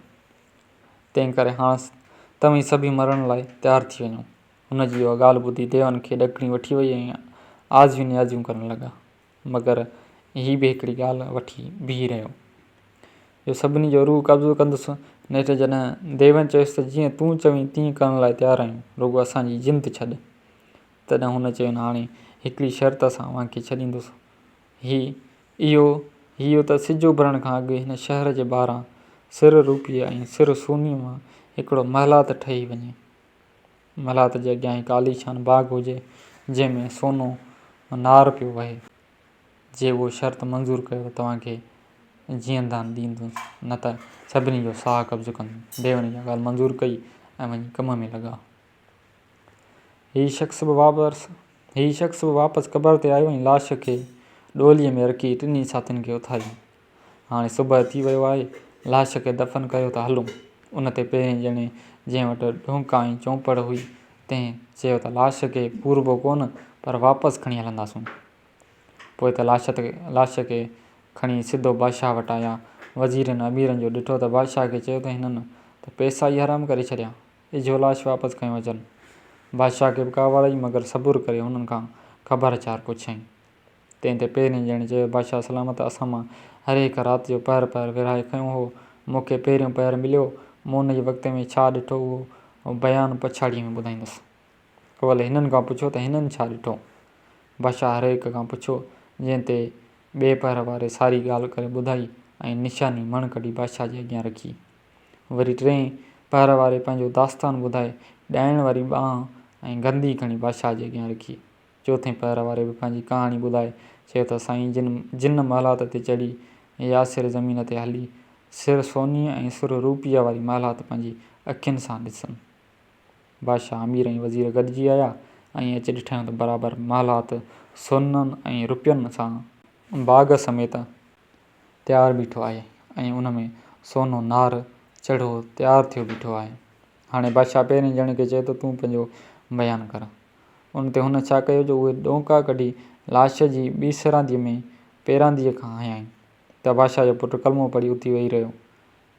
तंहिं करे हाणे तव्हीं सभई मरण लाइ तयारु थी वञो। हुनजी इहा ॻाल्हि ॿुधी देवनि खे ॾकिणी वठी वई ऐं आज़ियूं नियाज़ियूं करणु लॻा। मगर हीअ बि हिकिड़ी ॻाल्हि वठी बीही रहियो जो सभिनी जो रूह कब्ज़ो कंदुसि। नेठि जॾहिं देवनि चयुसि त जीअं तूं चवीं तीअं करण लाइ तयारु आहियूं, रुॻो असांजी जिंद छॾ। तॾहिं हुन चयो, हाणे हिकिड़ी शर्त सां अव्हांखे छॾींदुसि। इहो त सिज उभरण खां अॻु हिन शहर जे ॿाहिरां सिर रुपये ऐं सिर सोनीअ मां हिकिड़ो महलात ठही वञे। महलात जे अॻियां हिकु आलीशान बाग़ हुजे जंहिंमें सोनो नार पियो वहे। जे उहो शर्त मंज़ूरु कयो त तव्हांखे जीअंदान ॾींदुसि, न त सभिनी जो साह कब्ज़ कंदुमि। देवनि इहा ॻाल्हि मंज़ूरु कई ऐं वञी कम में लॻा। हीउ शख़्स बि वापसि क़बर ते आयो ऐं लाश खे डोलीअ में रखी टिनी साथियुनि खे उथारियो। हाणे सुबुह थी वियो आहे, लाश खे दफ़न कयो त हलूं। उन ते पहिरें ॼणे जंहिं वटि ढोंका ऐं चौपड़ हुई तंहिं चयो त लाश खे पूरबो कोन पर वापसि खणी हलंदासूं। पोइ त लाश खे खणी सिधो बादशाह वटि आया। वज़ीरनि अमीरनि जो ॾिठो त बादशाह खे चयो त हिननि त पैसा ई हराम करे छॾिया, इजो लाश वापसि खयो अचनि। बादशाह खे बि का वड़ई मगर सबुरु करे हुननि खां ख़बरचार पुछियईं। तंहिं ते पहिरें ॼणे चयो, बादशाह सलामत, असां मां हर हिकु राति जो पहर विरहाए खयों हो। मूंखे पहिरियों पहर मिलियो। मूं उन जे वक़्त में छा ॾिठो उहो बयानु पछाड़ीअ में ॿुधाईंदुसि। अवल हिननि खां पुछो त हिननि छा ॾिठो। बादशाह हर हिक खां पुछो, जंहिं ते ॿिए पहर वारे सारी ॻाल्हि करे ॿुधाई ऐं निशानी मण कढी बादशाह जे अॻियां रखी। वरी टें पहर वारे पंहिंजो दास्तान ॿुधाए ॾाइण वारी बांह ऐं गंदी खणी बादशाह जे अॻियां रखी। चोथें पहर वारे बि पंहिंजी कहाणी ॿुधाए चयो त साईं जिन महलात ते चढ़ी यासिर ज़मीन ते हली सिर सोनीअ ऐं सिर रूपीअ वारी महलात पंहिंजी अखियुनि सां ॾिसनि। बादशाह अमीर ऐं वज़ीर गॾिजी आया ऐं अची ॾिठऊं त बराबरि महलात सोननि ऐं रुपयनि सां बाग़ समेत तयारु बीठो आहे ऐं उन में सोनो नार चढ़ो तयारु थियो बीठो आहे। हाणे बादशाह पहिरें ॼणे खे चए त तूं पंहिंजो बयानु कर। उन ते हुन छा कयो जो उहे ॾोंका कढी लाश जी ॿी सिरांदीअ में पेरांदीअ खां हयाईं। त बादशाह जो पुटु कलमो पढ़ी उथी वेही रहियो।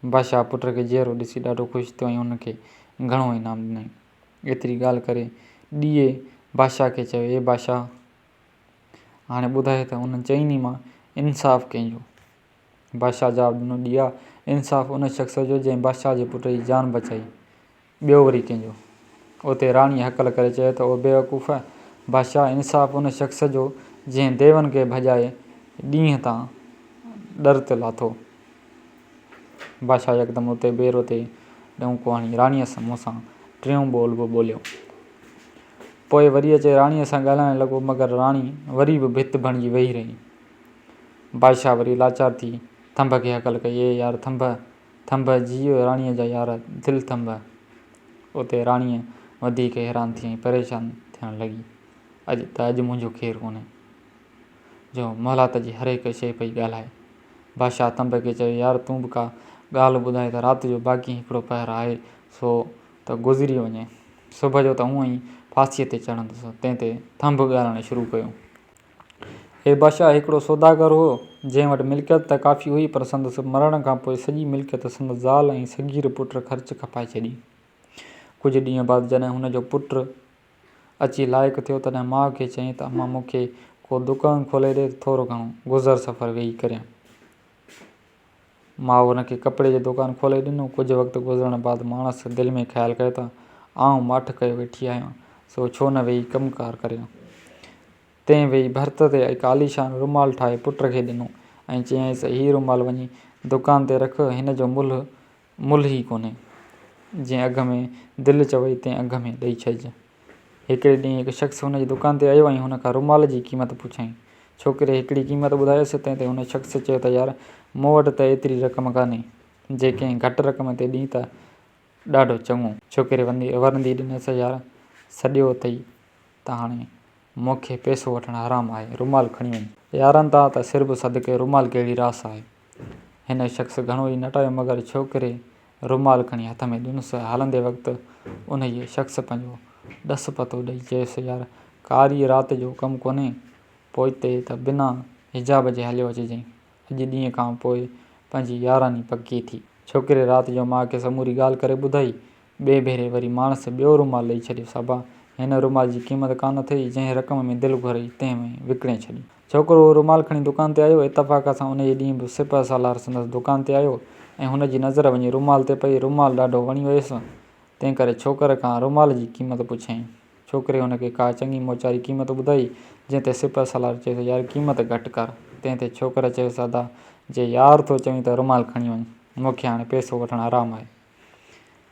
बादशाह पुट खे जीअरो ॾिसी ॾाढो ख़ुशि थियो ऐं हुनखे घणो इनाम ॾिनई। एतिरी ॻाल्हि करे ॾीए बादशाह खे चयो, हे बादशाह, हाणे ॿुधाए त हुन चइनी मां इंसाफ़ कंहिंजो? बादशाह जवाबु ॾिनो, ॾिया, इंसाफ़ उन शख़्स जो जंहिं बादशाह जे पुट जी जान बचाई। ॿियो वरी कंहिंजो? उते राणी हकल करे चयो त ओ बेवकूफ़, बादशाह, इंसाफ़ उन शख़्स जो जंहिं देवनि खे भॼाए ॾींहं तां डर ते लाथो। बादशाह यकदमि उते ॿेर ते ॾौको हणी राणीअ सां मूंसां टियों ॿोल बि ॿोलियो। पोइ वरी अचे राणीअ सां ॻाल्हाइण लॻो, मगर राणी वरी बि भित बणिजी वेही रही। बादशाह वरी लाचार थी थंभ खे हकल कई, ए यार थंभ, थंभ जीउ राणीअ जा यार, दिलि थंभ। उते राणीअ वधीक हैरान थी ऐं परेशान थियण लॻी। अॼु मुंहिंजो केरु कोन्हे जो महलात जी हर हिकु शइ पई ॻाल्हाए। बादशाह थंभ खे चयो, यार तूं बि का ॻाल्हि ॿुधाए त राति जो बाक़ी हिकिड़ो पहर आहे सो त गुज़री वञे, सुबुह जो त हूअं ई फांसीअ ते चढ़ंदुसि। तंहिं ते थंभ ॻाल्हाइणु शुरू कयो, हे बादशाह, हिकिड़ो सौदागर हो जंहिं वटि मिल्कियत त काफ़ी हुई, पर संदसि मरण खां पोइ सॼी मिल्कियत संदसि ज़ाल ऐं सगीर पुट ख़र्च खपाए छॾी। कुझु ॾींहं बाद जॾहिं हुनजो पुटु अची लाइक़ु थियो तॾहिं माउ खे चयईं त अम्मा मूंखे को दुकान खोले ॾे त थोरो घणो गुज़र सफ़र वेही करियां। माउ हुनखे कपिड़े जी दुकान खोले ॾिनो। कुझु वक़्तु गुज़रण बाद माणस दिलि में ख़्यालु कयो त आउं माठि कयो वेठी आहियां, सो छो न वेही कमुकारु करियां। तंहिं वेही भर्त ते हिकु आलीशान रुमाल ठाहे पुट खे ॾिनो ऐं चयाईंसि, हीउ रुमाल वञी दुकान ते रख, हिन जो मुल्ह ई कोन्हे, जंहिं अघ में दिलि चवई तंहिं अघ में ॾेई छॾिजांइ। हिकिड़े ॾींहुं हिकु शख़्स हुनजी दुकान ते आयो ऐं हुन खां रुमाल जी क़ीमत पुछाईं। छोकिरे हिकिड़ी क़ीमत ॿुधायसि। तंहिं ते हुन शख़्स चयो त यार, मूं वटि त एतिरी रक़म कान्हे, जे कंहिं घटि रक़म ते ॾीं त ॾाढो चङो। छोकिरे वरंदी ॾिनसि, यार सॼो अथई त हाणे मूंखे पैसो वठणु हराम आहे, रुमाल खणी वञ। यारनि तां त सिर बि सदके, रुमाल कहिड़ी रास आहे। हिन शख़्स घणो ई नटायो, मगर छोकिरे रुमाल खणी हथ में ॾिनुसि। हलंदे वक़्तु उन इहे शख़्स पंहिंजो ॾस पतो ॾेई चयुसि, यार कारी राति जो कमु कोन्हे, पोइ हिते त बिना हिजाब जे हलियो अचिजांइ। अॼु ॾींहं खां पोइ पंहिंजी यारानी पकी थी। छोकिरे राति जो माउ खे समूरी ॻाल्हि करे ॿुधाई। ॿिए भेरे वरी माणस ॿियो रुमाल ॾेई छॾियो। साबा, हिन रुमाल जी क़ीमत कान अथई, जंहिं रक़म में दिलि घुरई तंहिं में विकिणे छॾी। छोकिरो रुमाल खणी दुकान ते आयो। इतफ़ाक़ सां उन जे ॾींहुं बि सिपह सालार संदसि दुकान ते आयो ऐं हुनजी नज़र वञी रुमाल ते पई। रुमाल ॾाढो वणी वियुसि, तंहिं करे छोकर खां रुमाल जी क़ीमत पुछियईं। छोकिरे हुनखे का चङी मोचारी क़ीमत ॿुधाई, जंहिं ते सिपह सालार चयुसि, यार क़ीमत घटि कर। तंहिं ते छोकर चयुसि, अदा जे यार थो चवीं त रुमाल खणी वञ, मूंखे हाणे पैसो वठणु हराम आहे।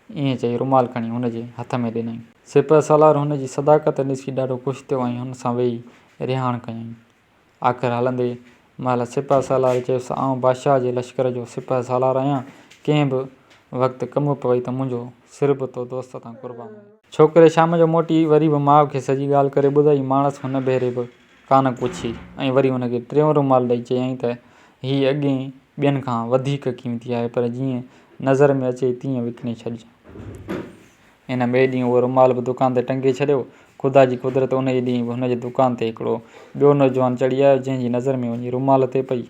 ईअं चई रुमाल खणी हुनजे हथ में ॾिनई। सिपह सालार हुनजी सदाकत ॾिसी ॾाढो ख़ुशि थियो ऐं हुन सां वेही रिहाण कयईं। आख़िर हलंदे महिल सिपह सालार चयुसि, आउं बादशाह जे लश्कर जो सिपह सालार आहियां, कंहिं बि वक़्तु कमु पवई त मुंहिंजो सिर बि तो दोस्त तां क़ुर्बान आहे। छोकिरे शाम जो मोटी वरी बि माउ खे सॼी ॻाल्हि करे ॿुधाई। माणस हुन भेरे बि कान पुछी ऐं वरी हुनखे टियों रुमाल ॾेई चयईं त हीअ अॻिए ॿियनि खां वधीक क़ीमती आहे, पर जीअं नज़र में अचे तीअं विकिणे छॾिजांइ। हिन ॿिए ॾींहुं उहो रुमाल बि दुकान ते टंगे छॾियो। ख़ुदा जी कुदरत, उन जे ॾींहुं बि हुनजी दुकान ते हिकिड़ो ॿियो नौजवान चढ़ी आयो, जंहिंजी नज़र में वञी रुमाल ते पई।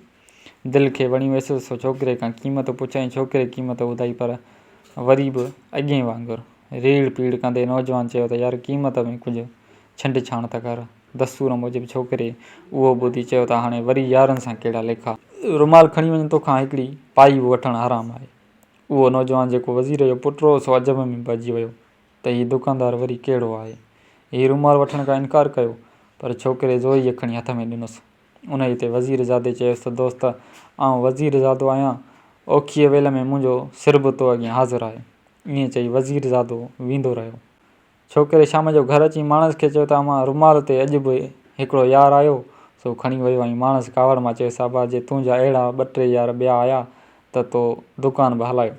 दिलि खे वणी वियुसि, सो छोकिरे खां क़ीमत पुछाईं। छोकिरे क़ीमत ॿुधाई, पर वरी बि अॻिए वांगुरु रीड़ पीड़ कंदे नौजवान चयो त यार क़ीमत में कुझु छंड छाण त कर। दस्तूर मूजिबि छोकिरे उहो ॿुधी चयो त हाणे वरी यारनि सां कहिड़ा लेखा, रुमाल खणी वञ, तोखां हिकिड़ी पाई बि वठणु हराम आहे। उहो नौजवान जेको वज़ीर जो पुटु हो, सो अजब में पइजी वियो त हीउ दुकानदार वरी कहिड़ो आहे। हीउ रुमाल वठण खां इनकार कयो, पर छोकिरे ज़ोई खणी हथ में ॾिनुसि। उन ते वज़ीर ज़ादे चयुसि त दोस्त, आउं वज़ीर ज़ादो आहियां, औखीअ वेल में मुंहिंजो सिर बि तो अॻियां हाज़िर आहे। ईअं चई वज़ीर ज़ादो वेंदो रहियो। छोकिरे शाम जो घर अची माणस खे चयो त अमां रुमाल ते अॼु बि हिकिड़ो यार आयो, सो खणी वियो। ऐं माणस कावड़ मां चयो, साबा जे तुंहिंजा अहिड़ा ॿ टे यार ॿिया आया त तो दुकान बि हलायो।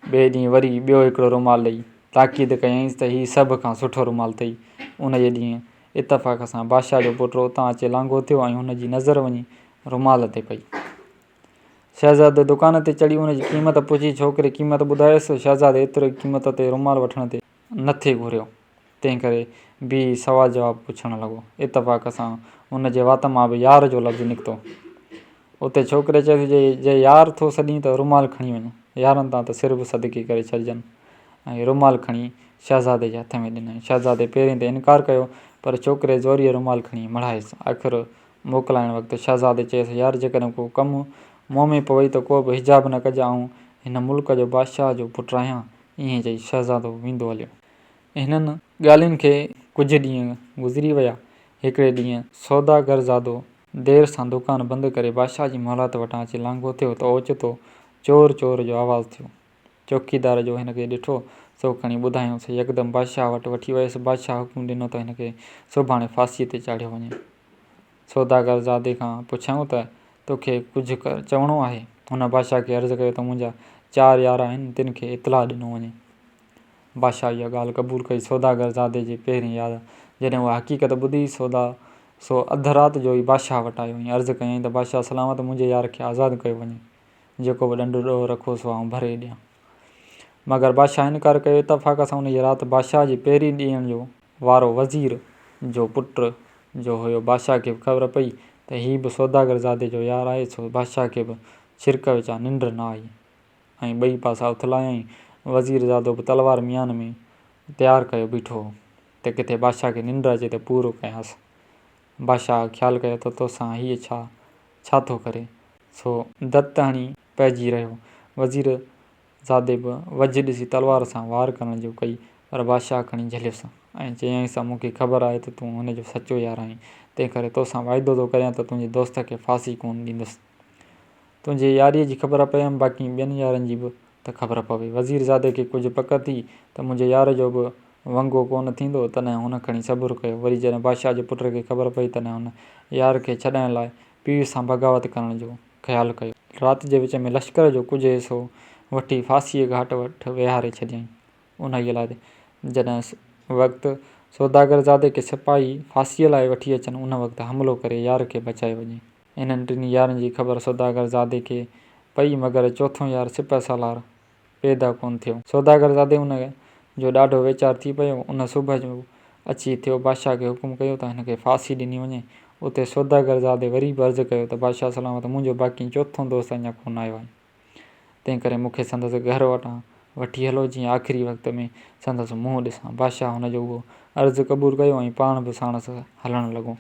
ॿिए ॾींहुं वरी ॿियो हिकिड़ो रुमाल ॾेई ताक़ीद कयईंसि त हीउ सभ खां सुठो रुमाल अथई। उन जे ॾींहुं इतफ़ाक़ सां बादशाह जो पुटु उतां अचे लांघो थियो ऐं हुनजी नज़र वञी रुमाल ते पई। शहज़ादे दुकान ते चढ़ी उनजी क़ीमत पुछी। छोकिरे क़ीमत ॿुधायसि। शहज़ादे एतिरी क़ीमत ते रुमाल वठण ते न थे घुरियो, तंहिं करे बि सवाल जवाबु पुछणु लॻो। इतफ़ाक़ सां हुन जे वात मां बि यार जो लफ़्ज़ु निकितो। उते छोकिरे चयोसि जे यार थो सॾी त रुमाल खणी वञ, यारनि तां त सिर बि सदके करे छॾिजनि। ऐं रुमाल खणी शहज़ादे जे हथ में ॾिनई। शहज़ादे पहिरीं त इनकार कयो, पर छोकिरे ज़ोरीअ रुमाल खणी मढ़ायसि। आख़िर मोकिलाइण वक़्तु शहज़ादे चयसि, यार जेकॾहिं को कमु मुंहं में पवई त को बि हिजाब न कजां, ऐं हिन मुल्क जो बादशाह जो पुटु आहियां। ईअं चई शहज़ादो वेंदो हलियो। हिननि ॻाल्हियुनि खे कुझु ॾींहं गुज़री विया। हिकिड़े ॾींहुं सौदागरज़ादो देर सां दुकानु बंदि करे बादशाह जी मोहलत वटां अची लांघो थियो त ओचितो चोर चोर जो आवाज़ु थियो। चौकीदार जो हिनखे ॾिठो सो खणी ॿुधायूंसि। यकदमि बादशाह वटि वठी वियुसि। बादशाह हुकुम ॾिनो त हिनखे सुभाणे फांसीअ ते चाढ़ियो वञे। सौदागरज़ादे खां पुछियऊं त तोखे कुझु चवणो आहे? हुन बादशाह खे अर्ज़ु कयो त मुंहिंजा 4 यार आहिनि, तिन खे इतलाह ॾिनो वञे। बादशाह इहा ॻाल्हि क़बूल कई। सौदागरज़ादे जे पहिरीं याद जॾहिं उहा हक़ीक़त ॿुधी सो अधु राति जो ई बादशाह वटि आयो ऐं अर्ज़ु कयईं त बादशाह सलामत, मुंहिंजे यार खे आज़ादु कयो वञे। जेको बि ॾंडु ॾोह रखो सो आउं भरे ॾियां। मगर बादशाह इनकार कयो। इतफ़ाक़ सां उन राति बादशाह जे पहिरीं ॾींहं जो वारो वज़ीर जो पुट जो हुयो, बादशाह खे बि ख़बर पई त हीउ बि सौदागरज़ादे जो यार आहे। सो बादशाह खे बि छिरक विचां निंड न आई ऐं ॿई पासा उथलायईं। वज़ीरज़ादो बि तलवार म्यान में तयारु कयो बीठो हो त किथे बादशाह खे निंड अचे त पूरो कयांसि। बादशाह ख़्यालु कयो त तोसां हीअ छा थो करे, सो दत हणी पइजी रहियो। वज़ीरज़ादे बि वजु ॾिसी तलवार सां वार करण जो कई, पर बादशाह खणी झलियुसि ऐं चयईंसि, मूंखे ख़बर आहे त तूं हुनजो सचो यार आहीं, तंहिं करे तोसां वाइदो थो करियां त तुंहिंजे दोस्त खे फांसी कोन ॾींदुसि। तुंहिंजे यारीअ जी ख़बर पयमि, बाक़ी ॿियनि यारनि जी बि त ख़बर पवे। वज़ीरज़ादे खे कुझु पक थी त मुंहिंजे यार जो बि वंगो कोन थींदो, तॾहिं हुन खणी सबुरु कयो। वरी जॾहिं बादशाह जे पुट खे ख़बर पई, तॾहिं हुन यार खे छॾाइण लाइ पीउ सां बग़ावत करण जो ख़्यालु कयो। राति जे विच में लश्कर जो कुझु हिसो वठी फांसीअ घाट वटि विहारे छॾियईं। उन्हीअ लाइ जॾहिं वक़्तु सौदागरज़ादे खे सिपाही फांसीअ लाइ वठी अचनि, उन वक़्तु हमिलो करे यार खे बचाए वञे। इन्हनि टिनी यारनि जी ख़बर सौदागरज़ादे खे पई, मगर चोथों यार सिपह सालार पैदा कोन थियो। सौदागरज़ादे उन जो ॾाढो वीचार थी पियो। उन सुबुह जो अची थियो बादशाह खे हुकुम कयो त हिनखे फांसी ॾिनी वञे। उते सौदागरज़ादे वरी बि अर्ज़ु कयो त बादशाह सलामत, मुंहिंजो बाक़ी चोथों दोस्त अञा कोन आयो आहे, तंहिं करे मूंखे संदसि घर वटां वठी हलो, जीअं आख़िरी वक़्त में संदसि मुंहुं ॾिसां। बादशाह हुनजो उहो अर्ज़ु क़बूल कयो ऐं पाण बि साणसि हलणु लॻो।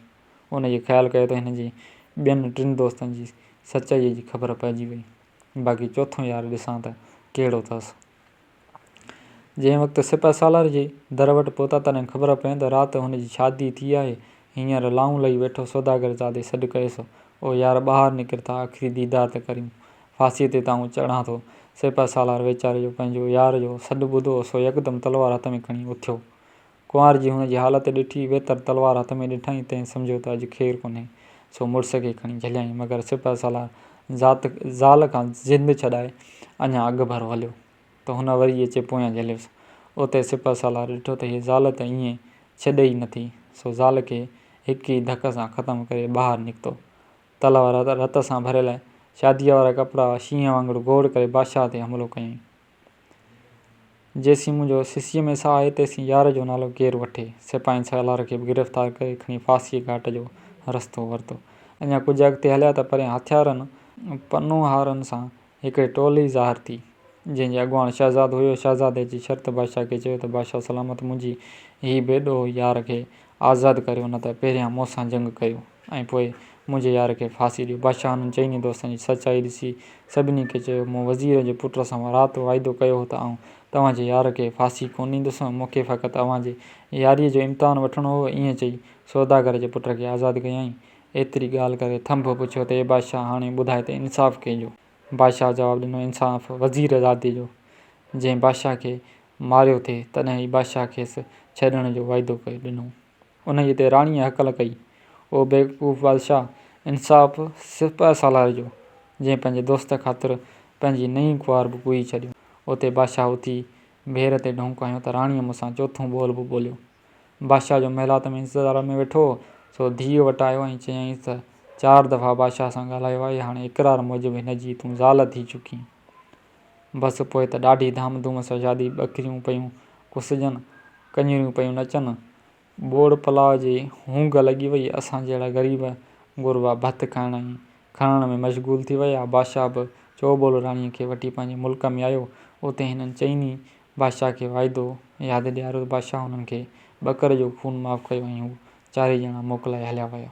उन इहो ख़्यालु कयो त हिन जी ॿियनि 3 दोस्तनि जी सचाईअ जी ख़बर पइजी वई, बाक़ी चोथों यार ॾिसां त कहिड़ो अथसि। जंहिं वक़्तु सिपह सालार जे दर वटि पहुता, तॾहिं ख़बर पई त राति हुनजी शादी थी आहे। हींअर लाऊं लही वेठो। सौदागरज़ादे सॾु कयुसि, ओ यार ॿाहिरि निकिर त आख़िरी दीदार त करियूं, फांसीअ ते ताऊं चढ़ां थो। सिपह सालार वीचारे जो पंहिंजो यार जो सॾु ॿुधो सो यकदमि तलवार हथ में खणी उथियो। कुंवार जी हुनजी हालत ॾिठी, वेतर तलवार हथ में ॾिठईं, तंहिं सम्झो त अॼु ख़ैरु कोन्हे, सो मुड़ुस खे खणी झलियाईं। मगर सिपह सालार ज़ाल खां ज़िंद छॾाए अञा अॻु भरो हलियो त हुन वरी अचे पोयां झलियुसि। उते सिपह सालार ॾिठो त हीअ ज़ाल त ईअं छॾे ई नथी, सो ज़ाल खे हिक ई धक सां ख़तमु करे ॿाहिरि निकितो। तलवार रत सां भरियल शादीअ वारा कपिड़ा शींहं वांगुरु गोड़ करे बादशाह ते हमिलो कयईं। जेसीं मुंहिंजो सिसीअ में साह आहे, तेसीं यार जो नालो केरु वठे। सिपाही सालार खे बि गिरफ़्तार करे खणी फांसीअ घाट जो रस्तो वरितो। अञा कुझु अॻिते हलिया त परियां हथियारनि पनोहारनि सां हिकिड़ी टोली ज़ाहिर थी, जंहिंजे अॻुवाण शहज़ादो हुयो। शहज़ादे जी शर्त बादशाह खे चयो त बादशाह सलामत, मुंहिंजी हीउ बेॾो यार खे आज़ादु करियो, न त पहिरियां मूंसां जंग कयो ऐं पोइ मुंहिंजे यार खे फांसी ॾियो। बादशाह हुननि 4 दोस्तनि जी सचाई ॾिसी सभिनी खे चयो, मूं वज़ीर जे पुट सां राति वाइदो कयो हो त आउं तव्हांजे यार खे फांसी कोन ॾींदुसि, मूंखे फ़क़ति तव्हांजे यारीअ जो इम्तिहान वठिणो हो। ईअं चई सौदागर जे पुट खे आज़ादु कयईं। एतिरी ॻाल्हि करे थंभ पुछियो त ए बादशाह, हाणे ॿुधाए त इंसाफ़ु कंहिंजो? बादशाह जवाबु ॾिनो, इंसाफ़ु वज़ीरज़ादे जो, जंहिं बादशाह खे मारियो थिए तॾहिं ई बादशाह खेसि छॾण जो वाइदो ॾिनो। उन ते राणीअ हकल कई, ओ बेवकूफ़ बादशाह, इंसाफ़ु सिपह सालार जो, जंहिं पंहिंजे दोस्त ख़ातिर पंहिंजी नईं कुंवार बि कुई छॾियो। उते बादशाह उथी भेर ते ढोंक हंयो त राणीअ मूंसां चोथों ॿोल बि ॿोलियो। बादशाह जो महिलात में इंतज़ार में वेठो हो, सो धीउ वटि आयो ऐं चयईंसि त 4 दफ़ा बादशाह सां ॻाल्हायो आहे, हाणे इक़रार मूजिबि हिन जी तूं ज़ाल थी चुकीं। बसि पोइ त ॾाढी धाम धूम सां शादी, ॿकरियूं पयूं कुसजनि, कञियूं पयूं नचनि, ॿोड़ पलाव जी हूंग लॻी वई। असां जहिड़ा ग़रीब गुरबा भत खाइण ई खणण में मशगूल थी विया। बादशाह बि चोबोल राणीअ खे वठी पंहिंजे मुल्क में आयो। उते हिननि चइनी बादशाह खे वाइदो यादि ॾियारियो। बादशाह हुननि खे ॿकरे जो खून माफ़ कयो ऐं हू 4 ॼणा मोकिलाए हलिया विया।